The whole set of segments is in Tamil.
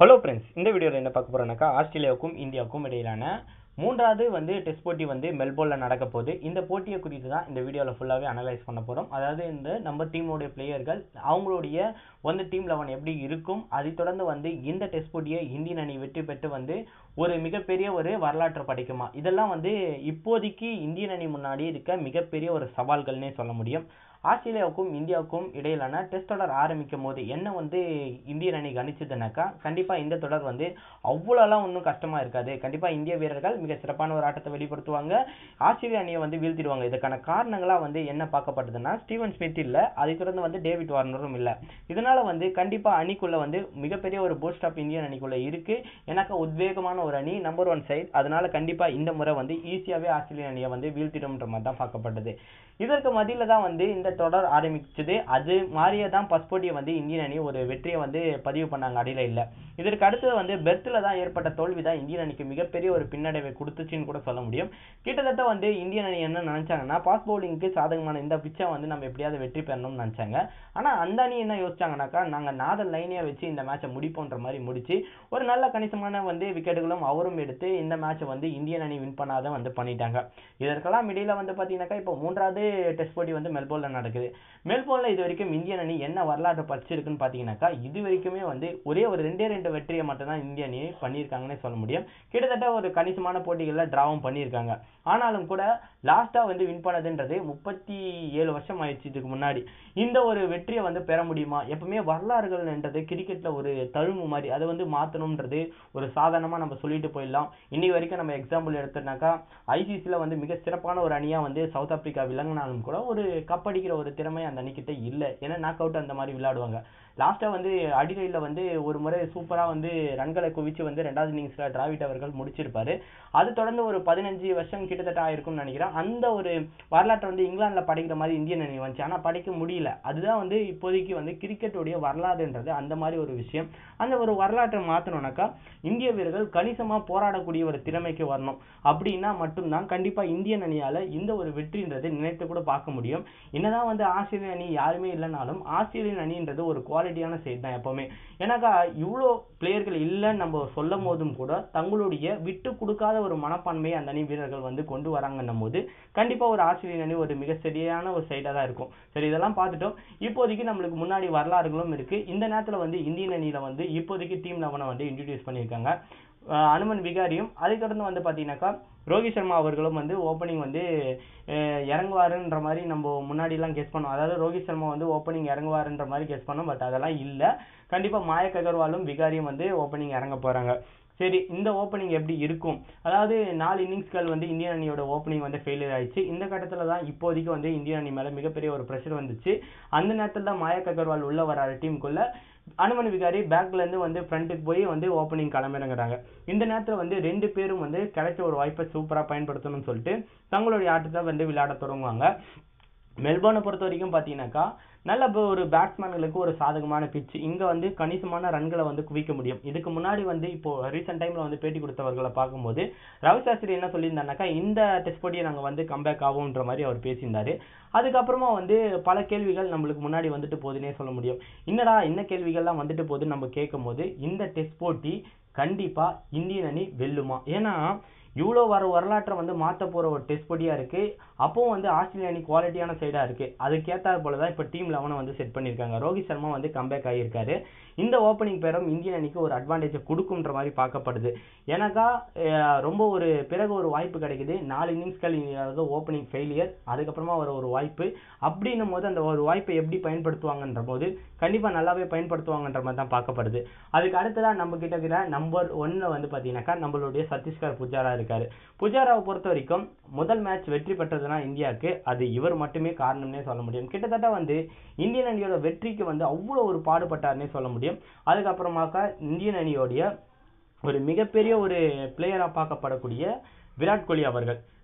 ஹலோ ஃப்ரெண்ட்ஸ், இந்த வீடியோவில் என்ன பார்க்க போகிறோம்னாக்கா ஆஸ்திரேலியாவுக்கும் இந்தியாவுக்கும் இடையிலான மூன்றாவது டெஸ்ட் போட்டி மெல்போர்னில் நடக்க போகுது. இந்த போட்டியை குறித்து தான் இந்த வீடியோவில் ஃபுல்லாகவே அனலைஸ் பண்ண போகிறோம். அதாவது இந்த நம்ம டீமோடைய பிளேயர்கள் அவங்களுடைய டீம் 11 எப்படி இருக்கும், அதை தொடர்ந்து இந்த டெஸ்ட் போட்டியை இந்தியன் அணி வெற்றி பெற்று ஒரு மிகப்பெரிய ஒரு வரலாற்றை படைக்குமா, இதெல்லாம் இப்போதைக்கு இந்தியன் அணி முன்னாடி இருக்க மிகப்பெரிய ஒரு சவால்கள்னே சொல்ல முடியும். ஆஸ்திரேலியாவுக்கும் இந்தியாவுக்கும் இடையிலான டெஸ்ட் தொடர் ஆரம்பிக்கும் போது என்ன இந்தியன் அணி கணிச்சதுனாக்கா, கண்டிப்பா இந்த தொடர் அவ்வளோலாம் ஒன்றும் கஷ்டமா இருக்காது. கண்டிப்பா இந்திய வீரர்கள் மிக சிறப்பான ஒரு ஆட்டத்தை வெளிப்படுத்துவாங்க, ஆஸ்திரேலிய அணியை வீழ்த்திடுவாங்க. இதுக்கான காரணங்களா என்ன பார்க்கப்பட்டதுன்னா, ஸ்டீவன் ஸ்மித் இல்ல, அதை தொடர்ந்து டேவிட் வார்னரும் இல்ல. இதனால கண்டிப்பா அணிக்குள்ள மிகப்பெரிய ஒரு பூஸ்ட் ஆஃப் இந்தியன் அணிக்குள்ள இருக்கு. எனக்கு உத்வேகமான ஒரு அணி, நம்பர் 1 சைட். அதனால கண்டிப்பா இந்த முறை ஈஸியாவே ஆஸ்திரேலிய அணியை வீழ்த்திடும்ன்ற மாதிரி தான் பார்க்கப்பட்டது. இதற்கு மத்தியில தான் இந்த தொடர் ஆரம்பிச்சது. அது மாதிரியே தான் ஃபர்ஸ்ட் போட்டியை இந்தியன் அணி ஒரு வெற்றியை பதிவு பண்ணாங்க அடிலையில். இதற்கு அடுத்தது பெர்த்தில் தான் ஏற்பட்ட தோல்வி தான் இந்தியன் அணிக்கு மிகப்பெரிய ஒரு பின்னடைவை கொடுத்துச்சுன்னு கூட சொல்ல முடியும். கிட்டத்தட்ட இந்தியன் அணி என்ன நினைச்சாங்கன்னா, ஃபாஸ்ட் பவுலிங்க்கு சாதகமான இந்த பிச்சை நம்ம எப்படியாவது வெற்றி பெறணும்னு நினைச்சாங்க. ஆனா அந்த அணி என்ன யோசிச்சாங்கன்னாக்கா, நாங்க நாதல் லைனியா வச்சு இந்த மேட்சை முடிப்போன்ற மாதிரி முடிச்சு ஒரு நல்ல கணிசமான விக்கெட்டுகளும் அவரும் எடுத்து இந்த மேட்சை இந்தியன் அணி வின் பண்ணாத பண்ணிட்டாங்க. இதற்கெல்லாம் இடையில பாத்தீங்கன்னாக்கா, இப்போ மூன்றாவது டெஸ்ட் போட்டி மெல்போர்ன்ல நடக்குது. மெல்போர்ன்ல இது வரைக்கும் இந்தியன் அணி என்ன வரலாற்று படிச்சிருக்குன்னு பாத்தீங்கன்னாக்கா, இது வரைக்குமே ஒரே ஒரு 2 வெற்றியை மட்டும் தான் இந்திய அணி பண்ணியிருக்காங்கன்னு சொல்ல முடியும். கிட்டத்தட்ட ஒரு கணிசமான போட்டிகள்ல டிராவும் பண்ணியிருக்காங்க. ஆனாலும் கூட லாஸ்டா வின் பண்ணதுன்றது 37 வருஷம் ஆயிடுச்சு. இதுக்கு முன்னாடி இந்த ஒரு வெற்றியை பெற முடியுமா? எப்பவுமே வரலாறுகள் என்றது கிரிக்கெட்ல ஒரு தழும்பு மாதிரி, அதை மாத்தணும்ன்றது ஒரு சாதாரணமா நம்ம சொல்லிட்டு போயிடலாம். இன்னைக்கு வரைக்கும் நம்ம எக்ஸாம்பிள் எடுத்தோம்னாக்கா, ஐசிசில மிக சிறப்பான ஒரு அணியா சவுத் ஆப்பிரிக்கா விளங்கினாலும் கூட ஒரு கப் அடிக்கிற ஒரு திறமை அந்த அணிக்கிட்ட இல்லை. ஏன்னா நாக் அவுட் அந்த மாதிரி விளையாடுவாங்க. லாஸ்டா அடிலையில் ஒரு முறை சூப்பரா ரன்களை குவிச்சு 2வது இன்னிங்ஸ்ல டிராவிட் அவர்கள் முடிச்சிருப்பாரு. அது தொடர்ந்து ஒரு 15 வருஷம் கிட்டத்தட்ட ஆயிருக்கும்னு நினைக்கிறேன். அந்த ஒரு வரலாற்றை இங்கிலாந்துல படைக்கிற மாதிரி இந்தியன் அணி வந்துச்சு, ஆனா படைக்க முடியல. அதுதான் இப்போதைக்கு கிரிக்கெட்டுடைய வரலாறுன்றது அந்த மாதிரி ஒரு விஷயம். அந்த ஒரு வரலாற்றை மாத்தணும்னாக்கா இந்திய வீரர்கள் கணிசமா போராடக்கூடிய ஒரு திறமைக்கு வரணும். அப்படின்னா மட்டும்தான் கண்டிப்பா இந்தியன் அணியால இந்த ஒரு வெற்றின்றது நினைத்து கூட பார்க்க முடியும். என்னதான் ஆஸ்திரேலிய அணி யாருமே இல்லைனாலும் ஆஸ்திரேலியன் அணின்றது ஒரு குவாலிட்டியான சைட் தான் எப்பவுமே. ஏன்னாக்கா இவ்வளோ பிளேயர்கள் இல்லைன்னு நம்ம சொல்லும் போதும் கூட தங்களுடைய விட்டு கொடுக்காத ஒரு மனப்பான்மையை அந்த அணி வீரர்கள் கொண்டு வராங்கன்னும் போது கண்டிப்பா ஒரு ஆஸ்திரேலியன் அணி ஒரு மிக சரியான ஒரு சைடா தான் இருக்கும். சரி, இதெல்லாம் பார்த்துட்டோம். இப்போதைக்கு நம்மளுக்கு முன்னாடி வரலாறுகளும் இருக்கு. இந்த நேரத்துல இந்தியன் அணியில இப்போதைக்கு டீம் 11 இன்ட்ரோடியூஸ் பண்ணியிருக்காங்க. அனுமன் விகாரியும், அதை தொடர்ந்து பாத்தீங்கன்னாக்கா ரோஹித் சர்மா அவர்களும் ஓப்பனிங் இறங்குவாருன்ற மாதிரி நம்ம முன்னாடி எல்லாம் கெஸ் பண்ணோம். அதாவது ரோஹித் சர்மா ஓப்பனிங் இறங்குவாருன்ற மாதிரி கெஸ் பண்ணோம். பட் அதெல்லாம் இல்ல. கண்டிப்பா மாயக் அகர்வாலும் விகாரியும் ஓப்பனிங் இறங்க போறாங்க. சரி, இந்த ஓப்பனிங் எப்படி இருக்கும்? அதாவது 4 இன்னிங்ஸ்கள் இந்தியன் அணியோட ஓப்பனிங் ஃபெயிலியர் ஆயிடுச்சு. இந்த கட்டத்துல தான் இப்போதைக்கு இந்தியன் அணி மேல மிகப்பெரிய ஒரு பிரஷர் வந்துச்சு. அந்த நேரத்துல தான் மாயக் அகர்வால் உள்ள வராரு டீமுக்குள்ள. அனுமன் விகாரி பேக்ல இருந்து ஃப்ரண்ட்டுக்கு போய் ஓப்பனிங் களமிறங்குறாங்க. இந்த நேரத்துல 2 பேரும் கிடைச்ச ஒரு வாய்ப்பை சூப்பரா பயன்படுத்தணும்னு சொல்லிட்டு தங்களுடைய ஆட்டத்தை விளையாட தொடங்குவாங்க. மெல்போர்னை பொறுத்த வரைக்கும் பாத்தீங்கன்னாக்கா, நல்ல ஒரு பேட்ஸ்மேன்களுக்கு ஒரு சாதகமான பிட்ச். இங்க கணிசமான ரன்களை குவிக்க முடியும். இதுக்கு முன்னாடி இப்போ ரீசெண்ட் டைம்ல பேட்டி கொடுத்தவர்களை பார்க்கும்போது ரவி சாஸ்திரி என்ன சொல்லியிருந்தாருனாக்கா, இந்த டெஸ்ட் போட்டியை நாங்க கம்பேக் ஆகும்ன்ற மாதிரி அவர் பேசியிருந்தாரு. அதுக்கப்புறமா பல கேள்விகள் நம்மளுக்கு முன்னாடி போகுதுன்னே சொல்ல முடியும். என்னடா என்ன கேள்விகள்லாம் போகுதுன்னு நம்ம கேட்கும் போது, இந்த டெஸ்ட் போட்டி கண்டிப்பா இந்தியன் அணி வெல்லுமா? ஏன்னா இவ்வளோ வரலாற்றை மாற்ற போற ஒரு டெஸ்ட் போட்டியா இருக்கு. அப்போ ஆஸ்திரேலிய அணி குவாலிட்டியான சைடா இருக்கு. அதுக்கேற்றாறு போலதான் இப்ப டீம் 11 செட் பண்ணிருக்காங்க. ரோஹித் சர்மா கம்பேக் ஆகியிருக்காரு. இந்த ஓப்பனிங் பேரும் இந்தியன் அணிக்கு ஒரு அட்வான்டேஜ் கொடுக்கும்ன்ற மாதிரி பார்க்கப்படுது. ஏன்னாக்கா ரொம்ப பிறகு ஒரு வாய்ப்பு கிடைக்குது. 4 இன்னிங்ஸ்கள் ஓப்பனிங் ஃபெயிலியர், அதுக்கப்புறமா ஒரு வாய்ப்பு. அப்படின்னும் போது அந்த ஒரு வாய்ப்பை எப்படி பயன்படுத்துவாங்கன்ற போது கண்டிப்பா நல்லாவே பயன்படுத்துவாங்கன்ற மாதிரி தான் பார்க்கப்படுது. அதுக்கு அடுத்ததான் நம்ம கிட்ட நம்பர் 1 பாத்தீங்கன்னாக்கா நம்மளுடைய சத்தீஸ்கர் புஜாரா இருக்காரு. புஜாராவை பொறுத்த வரைக்கும் முதல் மேட்ச் வெற்றி பெற்றதுன்னா இந்தியாவுக்கு அது இவர் மட்டுமே காரணம்னே சொல்ல முடியும். கிட்டத்தட்ட இந்தியன் அணியோட வெற்றிக்கு அவ்வளோ ஒரு பாடுபட்டாருன்னே சொல்ல முடியும். அதுக்கப்புறமாக்கா இந்தியன் அணியோடைய ஒரு மிகப்பெரிய ஒரு பிளேயரா பார்க்கப்படக்கூடிய விராட் கோலி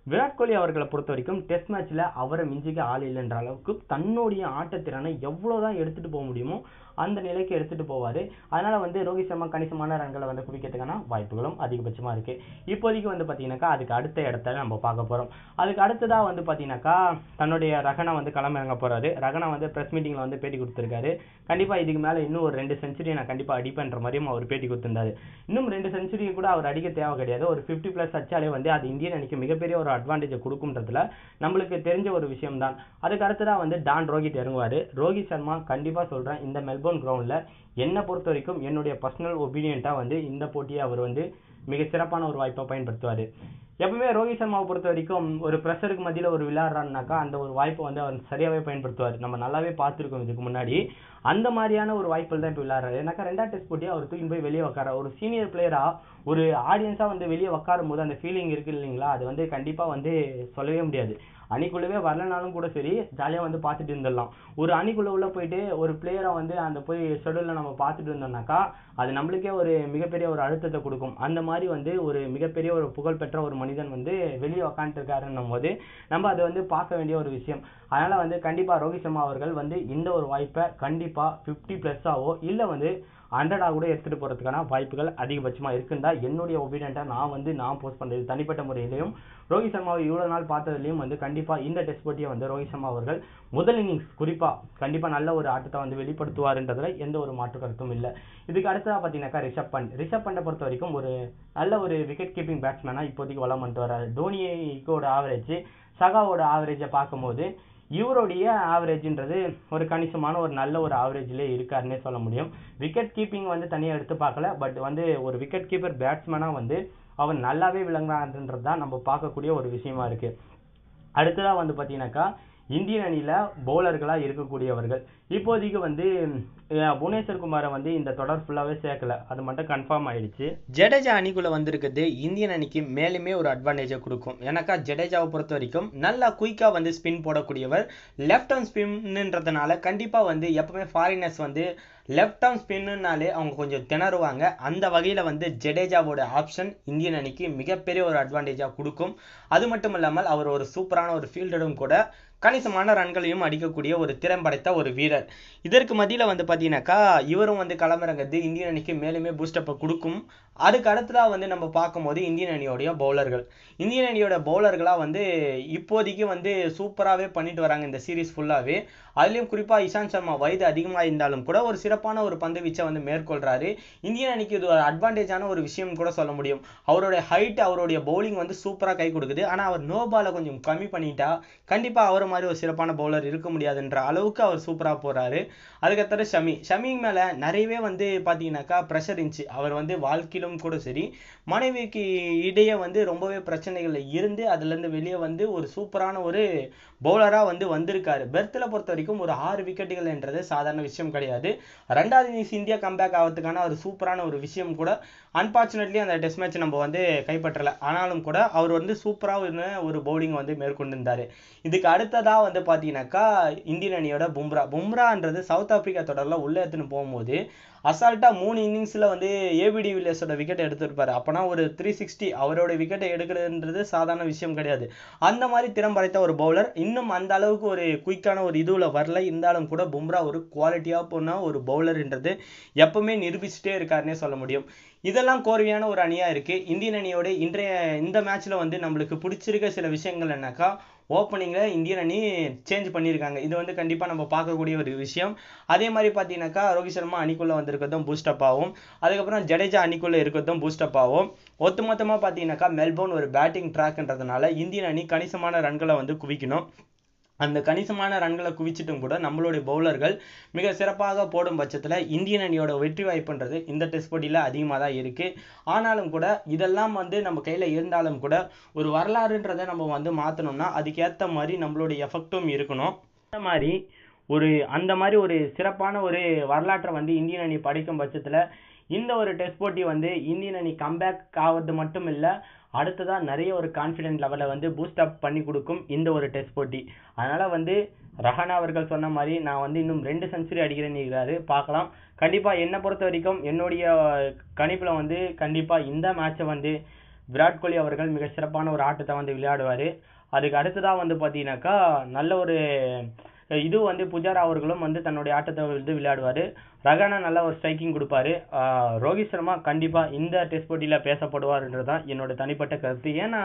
அவர்களை பொறுத்த வரைக்கும் டெஸ்ட் மேட்ச்ல அவரை மிஞ்சிக்க ஆள் இல்லைன்ற அளவுக்கு தன்னுடைய ஆட்டத்திறனை எவ்வளவுதான் எடுத்துட்டு போக முடியுமோ அந்த நிலைக்கு எடுத்துட்டு போவாரு. அதனால வந்து ரோஹித் சர்மா கணிசமான ரன்களை வந்து குவிக்கிறதுக்கான வாய்ப்புகளும் அதிகபட்சமா இருக்கு. இப்போதைக்கு வந்து பாத்தீங்கன்னாக்கா அதுக்கு அடுத்த இடத்த நம்ம பார்க்க போறோம். அதுக்கு அடுத்ததா வந்து பாத்தீங்கன்னாக்கா தன்னுடைய ரஹனா வந்து களமிறங்க போறாரு. ரஹனா வந்து பிரஸ் மீட்டிங்ல வந்து பேட்டி கொடுத்திருக்காரு. கண்டிப்பா இதுக்கு மேல இன்னும் ஒரு 2 செஞ்சுரி நான் கண்டிப்பா அடிப்பேன்ற மாதிரியும் அவர் பேட்டி கொடுத்திருந்தாரு. இன்னும் 2 செஞ்சுரி கூட அவர் அடிக்க தேவை கிடையாது. ஒரு 50+ அடிச்சாலே வந்து அது இந்தியன் அணிக்கு மிகப்பெரிய ஒரு அட்வான்டேஜ் கொடுக்கும்ன்றதுல நம்மளுக்கு தெரிஞ்ச ஒரு விஷயம் தான். அதுக்கு அடுத்ததா வந்து டான் ரோஹித் இறங்குவாரு. ரோஹித் சர்மா கண்டிப்பா சொல்றேன், இந்த மெல்போர்ன் கிரவுண்ட்ல என்ன பொறுத்த வரைக்கும் என்னுடைய பர்சனல் ஒப்பீனியன்ட்டா வந்து இந்த போட்டியை அவர் வந்து மிக சிறப்பான ஒரு வாய்ப்பை பயன்படுத்துவாரு. எப்பவுமே ரோஹித் சர்மாவை பொறுத்த வரைக்கும் ஒரு பிரஷருக்கு மத்தியில ஒரு விளையாடுறாருனாக்கா அந்த ஒரு வாய்ப்பை வந்து அவர் சரியாவே பயன்படுத்துவார். நம்ம நல்லாவே பார்த்துருக்கோம் இதுக்கு முன்னாடி. அந்த மாதிரியான ஒரு வாய்ப்புகள் தான் இப்போ விளையாடுறாரு. ஏன்னாக்கா 2வது டெஸ்ட் போட்டி அவர் தூக்கி போய் வெளியே உட்கார ஒரு சீனியர் பிளேயரா ஒரு ஆடியன்ஸா வந்து வெளியே உட்காரும் போது அந்த ஃபீலிங் இருக்கு இல்லைங்களா, அது வந்து கண்டிப்பா வந்து சொல்லவே முடியாது. அணிக்குள்ளவே வரலனாலும் கூட சரி ஜாலியா வந்து பார்த்துட்டு இருந்துடலாம். ஒரு அணிக்குள்ள உள்ள போயிட்டு ஒரு பிளேயரை வந்து அந்த போய் ஷெட்யூல்ல நம்ம பார்த்துட்டு இருந்தோம்னாக்கா அது நம்மளுக்கே ஒரு மிகப்பெரிய ஒரு அழுத்தத்தை கொடுக்கும். அந்த மாதிரி வந்து ஒரு மிகப்பெரிய ஒரு புகழ்பெற்ற ஒரு மனிதன் வந்து வெளியே உட்காந்துட்டு இருக்காருன்னும் போது நம்ம அதை வந்து பார்க்க வேண்டிய ஒரு விஷயம். அதனால வந்து கண்டிப்பா ரோஹித் சர்மா அவர்கள் வந்து இந்த ஒரு வாய்ப்பை கண்டிப்பா 50+ஆவோ இல்ல வந்து 100 கூட எடுத்துட்டு போறதுக்கான வாய்ப்புகள் அதிகபட்சமா இருக்குன்னு தான் என்னுடைய ஒப்பீனியன்ட்டா நான் போஸ்ட் பண்றது. தனிப்பட்ட முறையிலையும் ரோஹித் சர்மாவை இவ்வளவு நாள் பார்த்ததுலயும் வந்து கண்டிப்பா இந்த டெஸ்ட் போட்டியை வந்து ரோஹித் சர்மா அவர்கள் முதல் இன்னிங்ஸ் குறிப்பா கண்டிப்பா நல்ல ஒரு ஆட்டத்தை வந்து வெளிப்படுத்துவாருன்றதுல எந்த ஒரு மாற்று கருத்தும் இல்லை. இதுக்கு அடுத்ததா பாத்தீங்கன்னாக்கா ரிஷப் பண்டை பொறுத்த வரைக்கும் ஒரு நல்ல ஒரு விக்கெட் கீப்பிங் பேட்ஸ்மேனா இப்போதைக்கு வலம் பண்ணிட்டு வர்றாரு. தோனியோட ஆவரேஜ் சகாவோட ஆவரேஜை பார்க்கும்போது இவருடைய ஆவரேஜ்ன்றது ஒரு கணிசமான ஒரு நல்ல ஒரு ஆவரேஜ்லேயே இருக்காருன்னே சொல்ல முடியும். விக்கெட் கீப்பிங் வந்து தனியாக எடுத்து பார்க்கல, பட் வந்து ஒரு விக்கெட் கீப்பர் பேட்ஸ்மேனா வந்து அவர் நல்லாவே விளங்குறாருன்றது தான் நம்ம பார்க்கக்கூடிய ஒரு விஷயமா இருக்கு. அடுத்ததா வந்து பாத்தீங்கன்னாக்கா இந்தியன் அணியில பவுலர்களா இருக்கக்கூடியவர்கள் இப்போதைக்கு வந்து புவனேஸ்வர் குமாரை வந்து இந்த தொடர் ஃபுல்லாவே சேர்க்கல, அது மட்டும் கன்ஃபார்ம் ஆயிடுச்சு. ஜடேஜா அணிக்குள்ள வந்திருக்கிறது இந்தியன் அணிக்கு மேலுமே ஒரு அட்வான்டேஜை கொடுக்கும். ஏன்னாக்கா ஜடேஜாவை பொறுத்த வரைக்கும் நல்லா குயிக்கா வந்து ஸ்பின் போடக்கூடியவர். லெஃப்ட் ஆர்ம் ஸ்பின்ன்றதுனால கண்டிப்பா வந்து எப்பவுமே ஃபாரினர்ஸ் வந்து லெஃப்ட் ஆர்ம் ஸ்பின்னாலே அவங்க கொஞ்சம் திணறுவாங்க. அந்த வகையில வந்து ஜடேஜாவோட ஆப்ஷன் இந்தியன் அணிக்கு மிகப்பெரிய ஒரு அட்வான்டேஜா கொடுக்கும். அது மட்டும் இல்லாமல் அவர் ஒரு சூப்பரான ஒரு ஃபீல்டரும் கூட, கணிசமான ரன்களையும் அடிக்கக்கூடிய ஒரு திறன் படைத்த ஒரு வீரர். இதற்கு மத்தியில வந்து பாத்தீங்கன்னாக்கா இவரும் வந்து களமிறங்கிறது இந்தியன் அணிக்கு மேலுமே பூஸ்டப்பை கொடுக்கும். அதுக்கு அடுத்ததா வந்து நம்ம பார்க்கும்போது இந்தியன் அணியோடைய பவுலர்களா வந்து இப்போதைக்கு வந்து சூப்பராகவே பண்ணிட்டு வராங்க இந்த சீரீஸ் ஃபுல்லாவே. அதுலயும் குறிப்பா இஷாந்த் சர்மா வயது அதிகமா இருந்தாலும் கூட ஒரு சிறப்பான ஒரு பந்து வீச்சை வந்து மேற்கொள்றாரு. இந்தியன் அணிக்கு இது ஒரு அட்வான்டேஜான ஒரு விஷயம் கூட சொல்ல முடியும். அவருடைய ஹைட் அவருடைய பவுலிங் வந்து சூப்பரா கை கொடுக்குது. ஆனா அவர் நோ பாலை கொஞ்சம் கம்மி பண்ணிட்டா கண்டிப்பா அவர் மாதிரி ஒரு சிறப்பான பவுலர் இருக்க முடியாதுன்ற அளவுக்கு அவர் சூப்பரா போறாரு. அதுக்கப்புறம் ஷமி மேல நிறையவே வந்து பாத்தீங்கன்னாக்கா பிரஷர் இருந்துச்சு. அவர் வந்து வாழ்க்கையிலும் கூட சரி மனைவிக்கு இடையே வந்து ரொம்பவே பிரச்சனைகள் இருந்து அதுல இருந்து வெளியே வந்து ஒரு சூப்பரான ஒரு பவுலரா வந்து வந்திருக்காரு. பெர்த்ல பொறுத்த வரைக்கும் ஒரு 6 விக்கெட்டுகள் என்றது சாதாரண விஷயம் கிடையாது. 2வது இன்னிங்ஸ் இந்தியா கம்பேக் ஆகிறதுக்கான ஒரு சூப்பரான ஒரு விஷயம் கூட. அன்பார்ச்சுனேட்லி அந்த டெஸ்ட் மேட்ச் நம்ம வந்து கைப்பற்றல, ஆனாலும் கூட அவர் வந்து சூப்பரா ஒரு பவுலிங் வந்து மேற்கொண்டிருந்தாரு. இதுக்கு அடுத்ததா வந்து பாத்தீங்கன்னாக்கா இந்தியன் அணியோட பும்ரான்றது சவுத் ஆப்பிரிக்கா தொடர்ல உள்ள எடுத்துன்னு போகும்போது அசால்ட்டா 3 இன்னிங்ஸ்ல வந்து ஏபிடி வில்லியர்ஸோட விக்கெட் எடுத்திருப்பாரு. அப்பனா ஒரு 360 அவரோட விக்கெட்டை எடுக்கிறதுன்றது சாதாரண விஷயம் கிடையாது. அந்த மாதிரி திறம் படைத்த ஒரு பவுலர். இன்னும் அந்த அளவுக்கு ஒரு குயிக்கான ஒரு இதுல வரல, இருந்தாலும் கூட பும்ரா ஒரு குவாலிட்டியா போன ஒரு பவுலர்ன்றது எப்பவுமே நிரூபிச்சுட்டே இருக்காருன்னே சொல்ல முடியும். இதெல்லாம் கோர்வையான ஒரு அணியா இருக்கு. இந்தியன் அணியோட இந்த மேட்ச்ல வந்து நம்மளுக்கு பிடிச்சிருக்க சில விஷயங்கள் என்னக்கா, ஓப்பனிங்ல இந்தியன் அணி சேஞ்ச் பண்ணியிருக்காங்க. இது வந்து கண்டிப்பா நம்ம பார்க்கக்கூடிய ஒரு விஷயம். அதே மாதிரி பாத்தீங்கன்னாக்கா ரோஹித் சர்மா அணிக்குள்ள வந்திருக்கிறதும் பூஸ்டப் ஆகும். அதுக்கப்புறம் ஜடேஜா அணிக்குள்ள இருக்கிறதும் பூஸ்டப் ஆகும். ஒட்டுமொத்தமா பாத்தீங்கன்னாக்கா மெல்போர்ன் ஒரு பேட்டிங் ட்ராக்ன்றதுனால இந்தியன் அணி கணிசமான ரன்களை வந்து குவிக்கணும். அந்த கணிசமான ரன்களை குவிச்சிட்டும் கூட நம்மளுடைய பவுலர்கள் மிக சிறப்பாக போடும் பட்சத்துல இந்தியன் அணியோட வெற்றி வாய்ப்புன்றது இந்த டெஸ்ட் போட்டியில அதிகமாக தான் இருக்கு. ஆனாலும் கூட இதெல்லாம் வந்து நம்ம கையில இருந்தாலும் கூட ஒரு வரலாறுன்றதை நம்ம வந்து மாத்தணும்னா அதுக்கேற்ற மாதிரி நம்மளுடைய எஃபெக்டும் இருக்கணும். அந்த மாதிரி ஒரு சிறப்பான ஒரு வரலாற்றை வந்து இந்தியன் அணி படைக்கும் பட்சத்துல இந்த ஒரு டெஸ்ட் போட்டி வந்து இந்தியன் அணி கம்பேக் ஆவது மட்டும் இல்ல, அடுத்ததா நிறைய ஒரு கான்ஃபிடென்ட் லெவலை வந்து பூஸ்ட் அப் பண்ணி கொடுக்கும் இந்த ஒரு டெஸ்ட் போட்டி. அதனால வந்து ரஹானா அவர்கள் சொன்ன மாதிரி நான் வந்து இன்னும் 2 செஞ்சுரி அடிக்கிறேன்னு பார்க்கலாம். கண்டிப்பா என்னை பொறுத்த வரைக்கும் என்னுடைய கணிப்புல வந்து கண்டிப்பா இந்த மேட்சை வந்து விராட் கோலி அவர்கள் மிக சிறப்பான ஒரு ஆட்டத்தை வந்து விளையாடுவாரு. அதுக்கு அடுத்ததா வந்து பாத்தீங்கன்னாக்கா நல்ல ஒரு இது வந்து புஜாரா அவர்களும் வந்து தன்னுடைய ஆட்டத்தை வந்து விளையாடுவார். ரகானா நல்ல ஒரு ஸ்ட்ரைக்கிங் கொடுப்பாரு. ரோஹித் சர்மா கண்டிப்பாக இந்த டெஸ்ட் போட்டியில் பேசப்படுவார்ன்றது தான் என்னோட தனிப்பட்ட கருத்து. ஏன்னா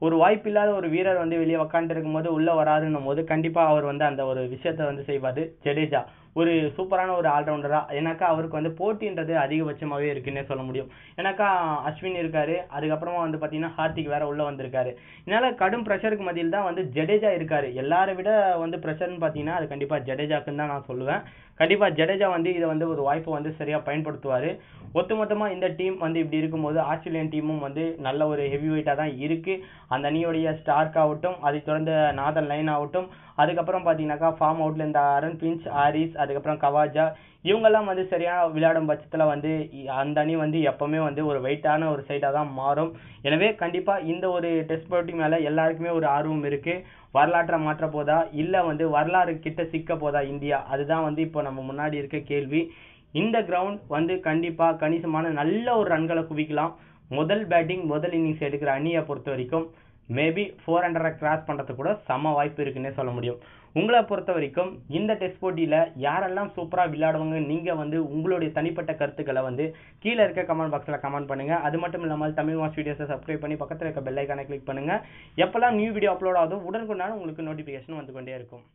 ஒரு வாய்ப்பு இல்லாத ஒரு வீரர் வந்து வெளியே உக்காந்துட்டு இருக்கும்போது உள்ள வராருன்னும் போது கண்டிப்பாக அவர் வந்து அந்த ஒரு விஷயத்த வந்து செய்வார். ஜடேஜா ஒரு சூப்பரான ஒரு ஆல்ரவுண்டரா, ஏன்னாக்கா அவருக்கு வந்து போட்டின்றது அதிகபட்சமாகவே இருக்குன்னே சொல்ல முடியும். ஏன்னாக்கா அஸ்வின் இருக்காரு, அதுக்கப்புறமா வந்து பார்த்தீங்கன்னா ஹார்திக் வேற உள்ள வந்திருக்காரு. இதனால கடும் ப்ரெஷருக்கு மத்தியில் தான் வந்து ஜடேஜா இருக்காரு. எல்லாரை விட வந்து ப்ரெஷர்னு பார்த்தீங்கன்னா அது கண்டிப்பாக ஜடேஜாக்குன்னு தான் நான் சொல்லுவேன். கண்டிப்பாக ஜடேஜா வந்து இதை வந்து ஒரு வாய்ப்பை வந்து சரியாக பயன்படுத்துவார். ஒட்டுமொத்தமாக இந்த டீம் வந்து இப்படி இருக்கும்போது ஆஸ்திரேலியன் டீமும் வந்து நல்ல ஒரு ஹெவி வெயிட்டாக தான் இருக்குது. அந்த அணியோடைய ஸ்டார்க் ஆகட்டும், அதை தொடர்ந்த நாதன் லைன் ஆகட்டும், அதுக்கப்புறம் பார்த்தீங்கன்னாக்கா ஃபார்ம் அவுட்ல இந்த அருண் பிஞ்ச், ஆரிஸ், அதுக்கப்புறம் கவாஜா, இவங்கெல்லாம் வந்து சரியான விளையாடும் பட்சத்தில் வந்து அந்த அணி வந்து எப்பவுமே வந்து ஒரு வெயிட்டான ஒரு சைடாக தான் மாறும். எனவே கண்டிப்பாக இந்த ஒரு டெஸ்ட் போட்டி மேலே எல்லாருக்குமே ஒரு ஆர்வம் இருக்குது. வரலாற்றை மாற்ற போதா இல்லை வந்து வரலாறு கிட்ட சிக்க போதா இந்தியா, அதுதான் வந்து இப்போ நம்ம முன்னாடி இருக்க கேள்வி. இந்த கிரவுண்ட் வந்து கண்டிப்பாக கணிசமான நல்ல ஒரு ரன்களை குவிக்கலாம். முதல் பேட்டிங் முதல் இன்னிங்ஸ் எடுக்கிற அணியை பொறுத்த வரைக்கும் மேபி 400 கிராஸ் பண்ணுறதுக்கு கூட சம வாய்ப்பு இருக்குன்னே சொல்ல முடியும். உங்களை பொறுத்த வரைக்கும் இந்த டெஸ்ட் போட்டியில் யாரெல்லாம் சூப்பராக விளையாடுவாங்க, நீங்கள் வந்து உங்களுடைய தனிப்பட்ட கருத்துக்களை வந்து கீழே இருக்க கமெண்ட் பாக்ஸில் கமெண்ட் பண்ணுங்கள். அது மட்டும் இல்லாமல் தமிழ் மாஸ் வீடியோஸை சப்ஸ்கிரைப் பண்ணி பக்கத்தில் இருக்க பெல் ஐக்கானை கிளிக் பண்ணுங்கள். எப்போல்லாம் நியூ வீடியோ அப்லோட் ஆகுதோ உடனுக்குடன் உங்களுக்கு நோட்டிஃபிகேஷன் வந்து கொண்டே இருக்கும்.